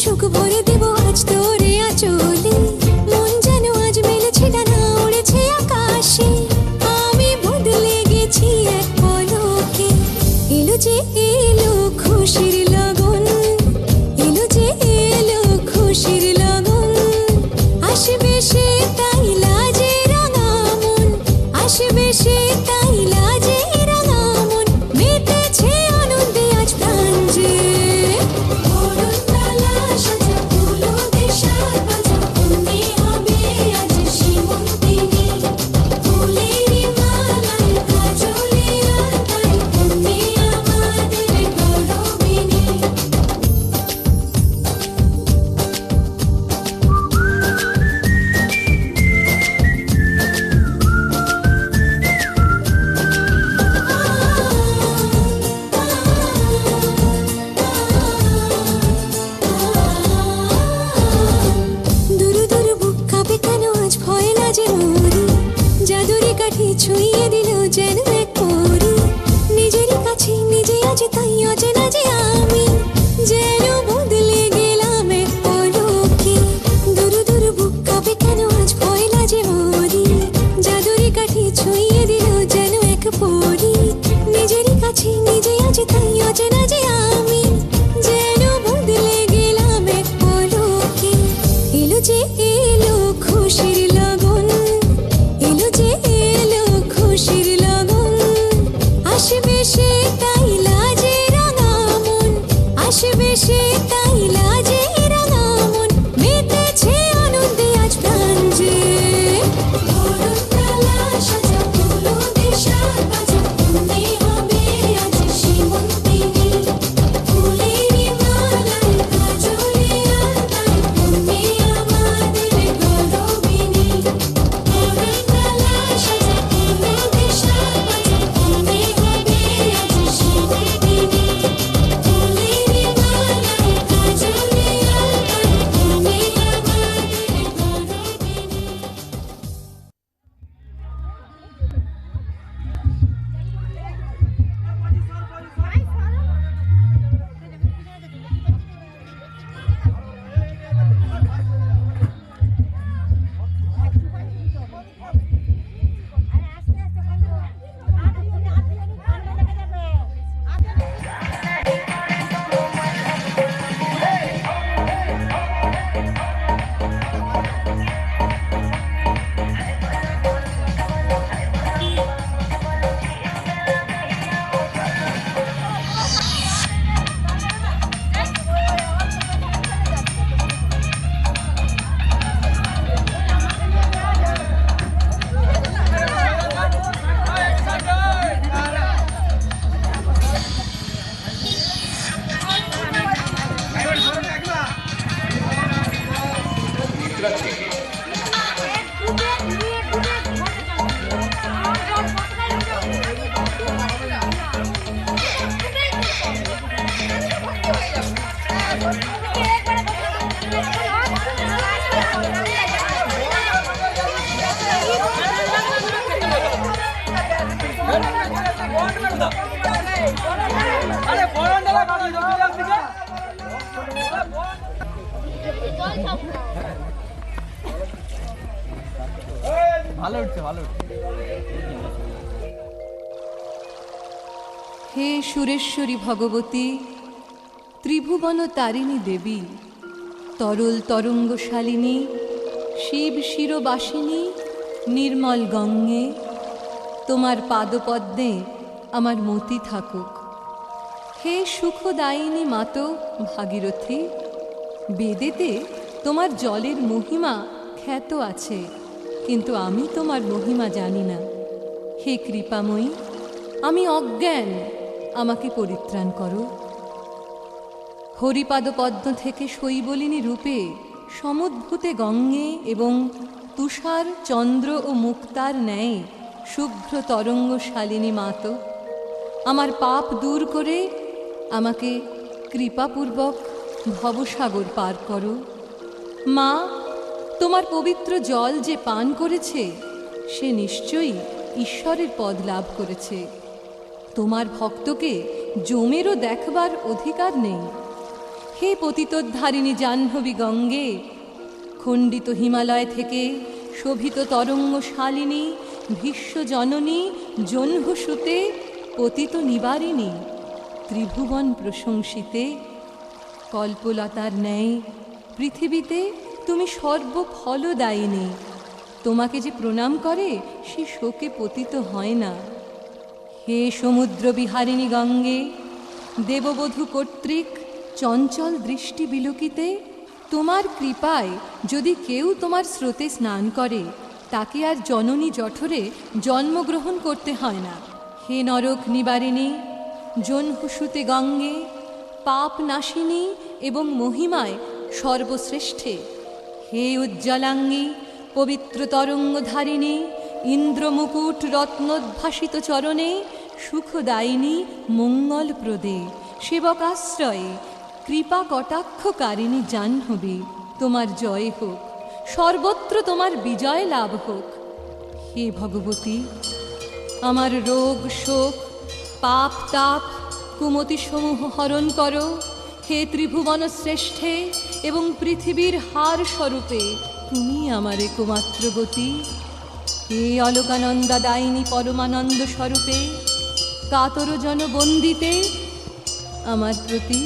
সুখ ভরে দেব আজ তোরে আঁচলে, মন যেন আজ মেলেছে ডানা উড়েছে আকাশে, আমি বদলে গেছি এক পলকে। এলো যে এলো খুশির লগন, এলো যে এলো খুশির লগন, আসবে সে তাই লাজে রাঙা মন, আসবে সে তাই লাজে রাঙা মন, মেতেছে আনন্দে আজ প্রাণ যে। বরণডালা সাজা ফুলো দিয়ে সাজ বাজা, কনে হবে আজ সীমন্তিনী, ফুলেরই মালায় কাজলে আলতায়, কনে আমাদের গৌরবিনী। দুরু দুরু বুক কাঁপে কেন আজ ভয় লাজে মরি, জাদুরি কাঠি ছুঁয়ে দিল যেন এক পরি, নিজেরই কাছে নিজে আছি তাই অচেনা যে আমি, যেন বদলে গেলাম এক পলকে। দুরু দুরু বুক কাঁপে কেন আজ ভয় লাজে মরি, জাদুরি কাঠি ছুঁয়ে দিল যেন এক পরি, নিজেরই কাছে নিজে আছি তাই অচেনা যে আমি, যেন বদলে গেলাম এক পলকে। এলো যে এলো খুশির লগন, এলো যে এলো খুশির লগন, আসবে সে তাই লাজে রাঙা মন, আসবে সে তাই লাজে রাঙা মন, মেতেছে আনন্দে আজ প্রাণ যে। বরণডালা সাজা ফুলো দিয়ে সাজ বাজা, কনে হবে আজ সীমন্তিনী, ফুলেরই মালায় কাজলে আলতায়, কনে আমাদের গৌরবিনী। বরণডালা সাজা ফুলো দিয়ে সাজ বাজা, কনে হবে আজ সীমন্তিনী, ফুলেরই মালায় কাজলে আলতায়, কনে আমাদের গৌরবিনী। ভালো উঠছে ভালো উঠছে। হে সুরেশ্বরী ভগবতী, ত্রিভুবন তারিণী দেবী, তরল তরঙ্গশালিনী, শিব শিরবাসিনী, নির্মল গঙ্গে, তোমার পাদপদ্মে আমার মতি থাকুক। হে সুখদায়িনী মাতো ভাগীরথী, বেদেতে তোমার জলের মহিমা খ্যাত আছে, কিন্তু আমি তোমার মহিমা জানি না। হে কৃপাময়ী, আমি অজ্ঞান, আমাকে পরিত্রাণ করো। হরিপাদপদ্ম থেকে শৈবলিনী রূপে সমুদ্ভূতে গঙ্গে এবং তুষার চন্দ্র ও মুক্তার ন্যায় শুভ্র তরঙ্গশালিনী মাতো, আমার পাপ দূর করে আমাকে কৃপাপূর্বক ভবসাগর পার করো। মা, তোমার পবিত্র জল যে পান করেছে সে নিশ্চয়ই ঈশ্বরের পদ লাভ করেছে। তোমার ভক্তকে জমেরও দেখবার অধিকার নেই। হে পতিতোদ্ধারিণী জাহ্নবী গঙ্গে, খণ্ডিত হিমালয় থেকে শোভিত তরঙ্গ শালিনী, ভীষ্ম জননী, জহ্নসুতে, পতিত নিবারিণী, ত্রিভুবন প্রশংসিতে, কল্পলতার ন্যায় পৃথিবীতে তুমি সর্বফলদায়িনী। তোমাকে যে প্রণাম করে সে শোকে পতিত হয় না। হে সমুদ্র বিহারিণী গঙ্গে, দেববধূ কর্তৃক চঞ্চল দৃষ্টি বিলোকিতে, তোমার কৃপায় যদি কেউ তোমার স্রোতে স্নান করে তাকে আর জননী জঠরে জন্মগ্রহণ করতে হয় না। হে নরক নিবারিণী, জহ্নসুতে গঙ্গে, পাপ নাশিনী এবং মহিমায় সর্বশ্রেষ্ঠে, হে উজ্জ্বলাঙ্গী, পবিত্র তরঙ্গধারিণী, ইন্দ্রমুকুট রত্নোদ্ভাসিত চরণে, সুখদায়িনী, মঙ্গলপ্রদে, সেবকাশ্রয়ে, কৃপা কটাক্ষকারিণী জাহ্নবী, তোমার জয় হোক, সর্বত্র তোমার বিজয় লাভ হোক। হে ভগবতী, আমার রোগ শোক পাপ তাপ কুমতি সমূহ হরণ করো। হে ত্রিভুবন শ্রেষ্ঠে এবং পৃথিবীর হার স্বরূপে তুমি আমার একমাত্র গতি। হে অলোকানন্দা দায়িনী পরমানন্দ স্বরূপে, কাতর জন বন্দিতে আমার প্রতি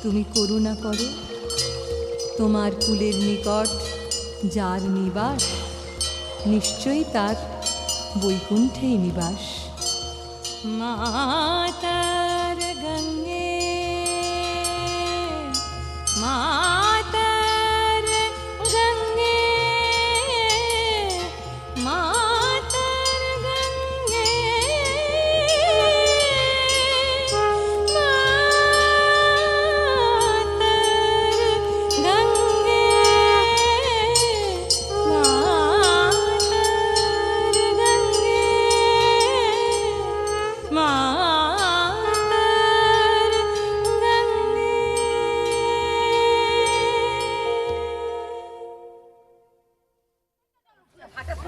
তুমি করুণা করো। তোমার কুলের নিকট যার নিবাস, নিশ্চয়ই তার বৈকুণ্ঠেই নিবাস। মাতার গঙ্গে, মাতার গঙ্গে, মাতার গঙ্গে,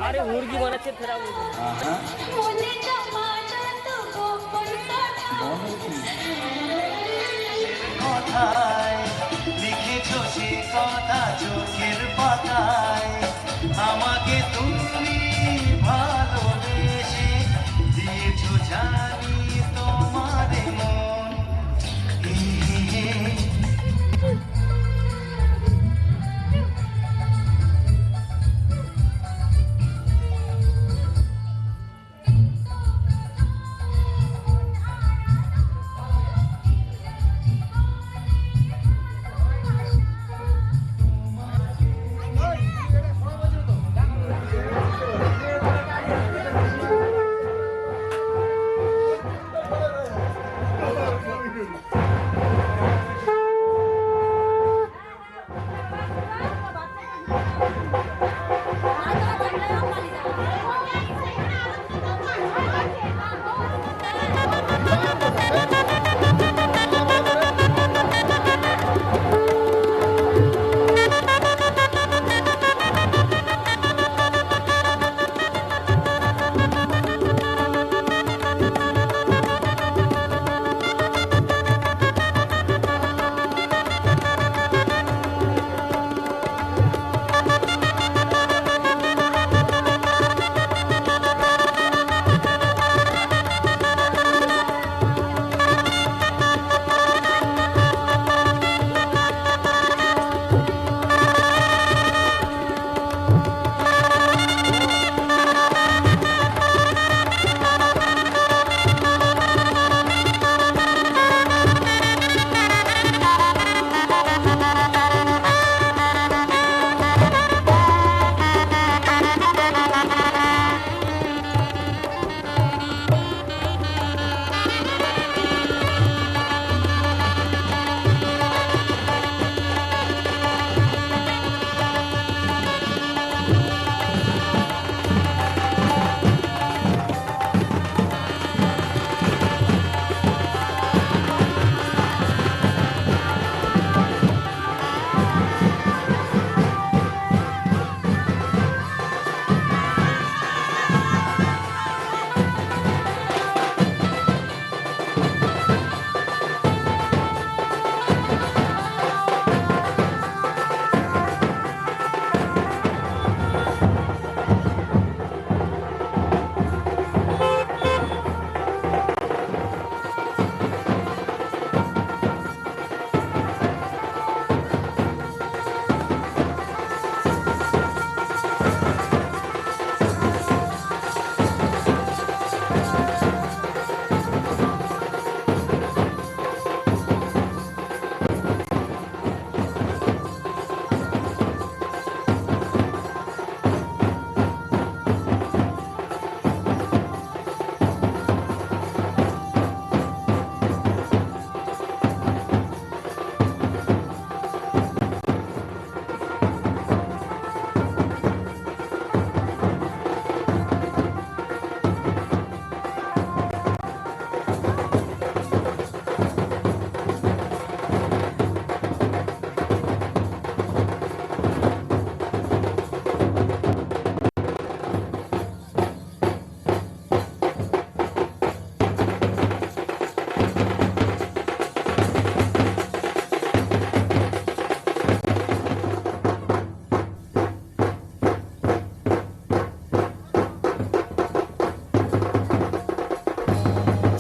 আরে মুরগি বানাচ্ছে ফেরা কথায় লিখেছ সে কথা চোখের পাতায়, আমাকে তুমি ভালোবেসে দিয়েছ জানি তোমার মন।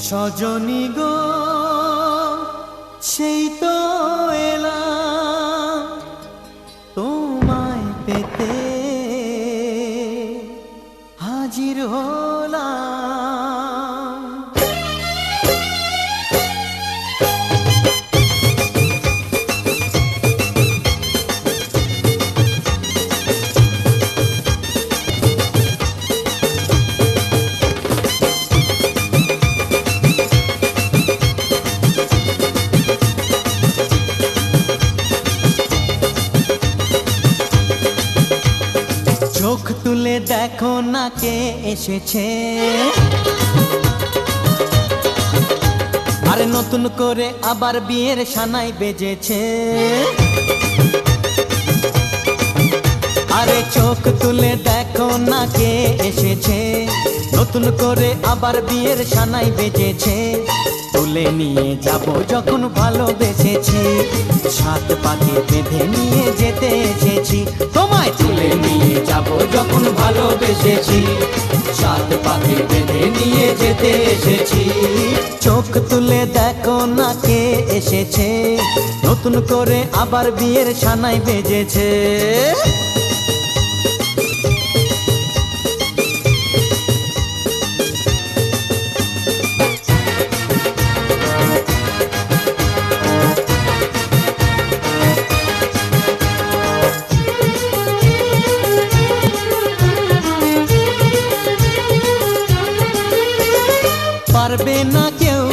সজনী গো সেই তো এলাম তোমায় পেতে হাজির হলাম। চোখ তুলে দেখো না কে এসেছে, আরে নতুন করে আবার বিয়ের সানাই বেজেছে। আরে চোখ তুলে দেখো না কে এসেছে, নতুন করে আবার বিয়ের সানাই বেজেছে। তুলে নিয়ে যাব যখন ভালোবেসেছি, সাত পাকে বেঁধে নিয়ে যেতে এসেছি। তোমায় তুলে নিয়ে যাব যখন ভালোবেসেছি, সাত পাকে বেঁধে নিয়ে যেতে এসেছি। চোখ তুলে দেখো না কে এসেছে, নতুন করে আবার বিয়ের সানাই বেজেছে। পারবে না কেউ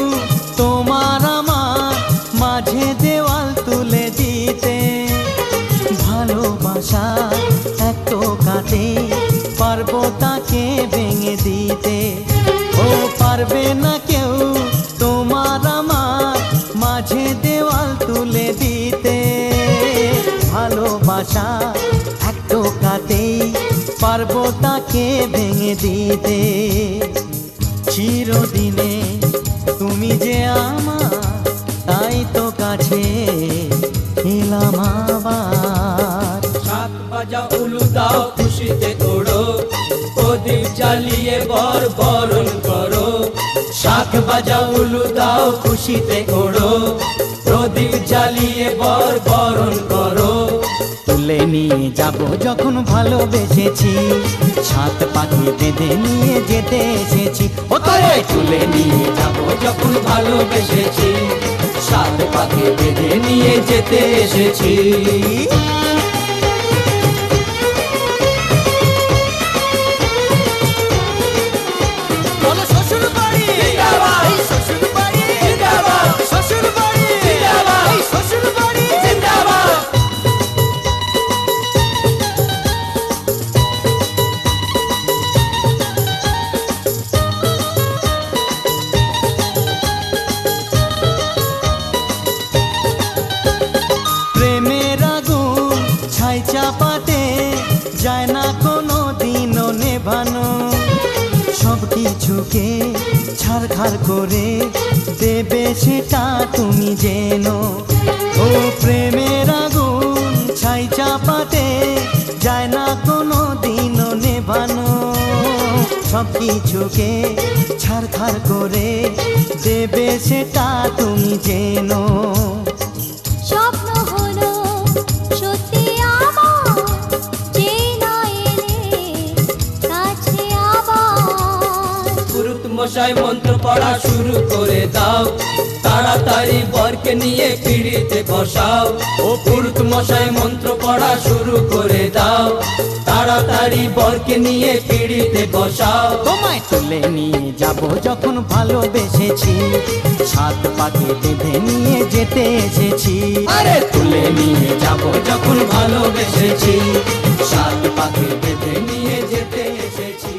তোমার আমার মাঝে দেওয়াল তুলে দিতে, ভালোবাসা এত কাটে পারবো তাকে ভেঙে দিতে। ও পারবে না কেউ তোমার আমার মাঝে দেওয়াল তুলে দিতে, ভালোবাসা এত কাটে পারবো তাকে ভেঙে দিতে। চিরদিনে তুমি যে আমার, তাই তো কাছে এলাম আবার। শাক ভাজা উলু দাও খুশিতে ওড়ো, প্রদীপ জ্বালিয়ে বর বরণ করো। শাক ভাজা উলু দাও খুশিতে ওড়ো, প্রদীপ জ্বালিয়ে বর বরণ করো। তুলে নিয়ে যাব যখন ভালোবেসেছি, সাত পাখি বেঁধে নিয়ে যেতে এসেছি। ও তোরে তুলে নিয়ে যাব যখন ভালোবেসেছি, সাত পাখি বেঁধে নিয়ে যেতে এসেছি। চাপাতে যায় না কোনো দিনও নেভানো, সব কিছুকে ছাড়খাড় করে দেবে সেটা তুমি জেনো। ও প্রেমের আগুন ছাই চাপাতে যায় না কোনো দিনও নেভানো, সব কিছুকে ছাড়খাড় করে দেবে সেটা তুমি জেনো। স্বপ্ন হলো সত্যি আমার, যে না এলে কাছে আবার। পুরুত মশাই মন্ত্র পড়া শুরু করে দাও, তাড়াতাড়ি বরকে নিয়ে পিড়িতে বসাও। ও পুরুত মশাই মন্ত্র পড়া শুরু করে দাও, তাড়াতাড়ি বরকে নিয়ে পিড়িতে বসাও। তোমায় তুলে নিয়ে যাব যখন ভালোবেসেছি, সাত পাকে বেঁধে নিয়ে যেতে এসেছি। আরে তুলে নিয়ে যাব যখন ভালোবেসেছি, সাত পাকে বেঁধে নিয়ে যেতে এসেছি।